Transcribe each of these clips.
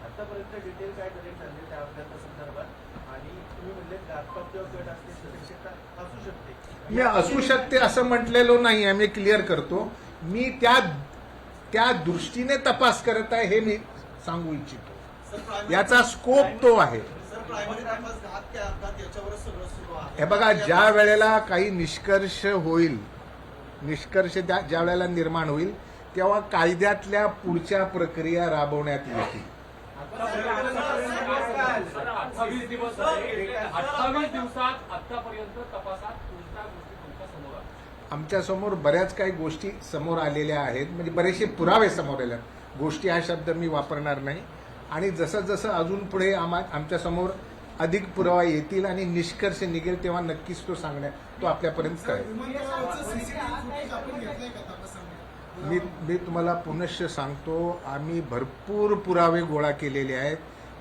आतापर्यंत डिटेल काय कलेक्ट झाले त्या अपघाता संदर्भात आणि तुम्ही म्हणले लॅपटॉप किंवा कट असणे सुरक्षितता असू शकते. मी असू शकते असं म्हटलेलो नाही, आम्ही क्लिअर करतो. मी त्या दृष्टीने तपास करत आहे हे मी सांगू इच्छितो. याचा स्कोप तो आहे. हे बघा, ज्या वेळेला काही निष्कर्ष होईल, निष्कर्ष ज्या वेळेला निर्माण होईल तेव्हा कायद्यातल्या पुढच्या प्रक्रिया राबवण्यात येतील. 28 दिवसात आतापर्यंत तपासात कोणत्या गोष्टी तुमच्या समोर आल्या? आमच्या समोर बऱ्याच काही गोष्टी समोर आलेल्या आहेत, म्हणजे बरेचसे पुरावे समोर आले. गोष्टी हा शब्द मी वापरणार नाही. आणि जसं जसं अजून पुढे आमच्या समोर अधिक पुरावा येतील आणि निष्कर्ष निघेल तेव्हा नक्कीच तो आपल्यापर्यंत कळेल. मी तुम्हाला पुनश्च सांगतो, आम्ही भरपूर पुरावे गोळा केलेले आहेत.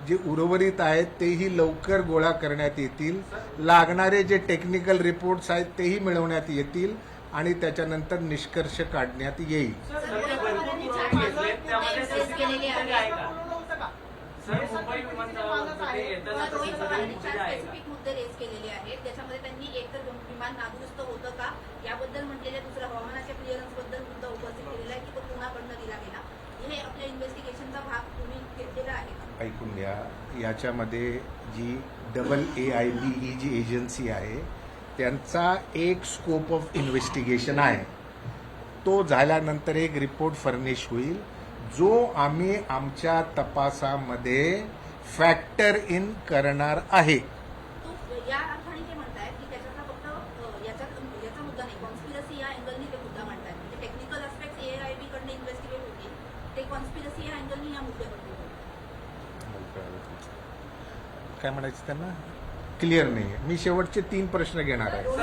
जे उर्वरित आहेत तेही लवकर गोळा करण्यात येतील. लागणारे जे टेक्निकल रिपोर्ट्स आहेत तेही मिळवण्यात येतील आणि त्याच्यानंतर निष्कर्ष काढण्यात येईल. मुंबई विमानतळावर स्पेसिफिक मुद्दे रेज केलेले आहेत. त्याच्यामध्ये त्यांनी एकतर विमान नादुरुस्त होतं का याबद्दल म्हटलेल्या, दुसऱ्या हवामानाच्या क्लिअरन्स बद्दल मुद्दा उपस्थित केलेला आहे की तो पुण्याकडनं दिला गेला. हे आपल्या इन्व्हेस्टिगेशनचा भाग तुम्ही घेतलेला आहे का? ऐकून घ्या, याच्यामध्ये जी AAIB ही जी एजन्सी आहे त्यांचा एक स्कोप ऑफ इन्व्हेस्टिगेशन आहे. तो झाल्यानंतर एक रिपोर्ट फर्निश होईल जो आम्ही आमच्या तपासामध्ये फॅक्टर इन करणार आहे. या अर्थाने ते म्हणतायत की त्याच्यातला फक्त याचा मुद्दा नाही, कॉन्स्पिरसी या अँगलनी ते मुद्दा म्हणतात. म्हणजे टेक्निकल ऍस्पेक्ट AAIB कडनं इन्व्हेस्टिगेट होतील, ते कॉन्स्पिरसी या अँगलनी या मुद्द्याकडे काय म्हणायचं त्यांना क्लिअर नाही. मी शेवटचे 3 प्रश्न घेणार आहे.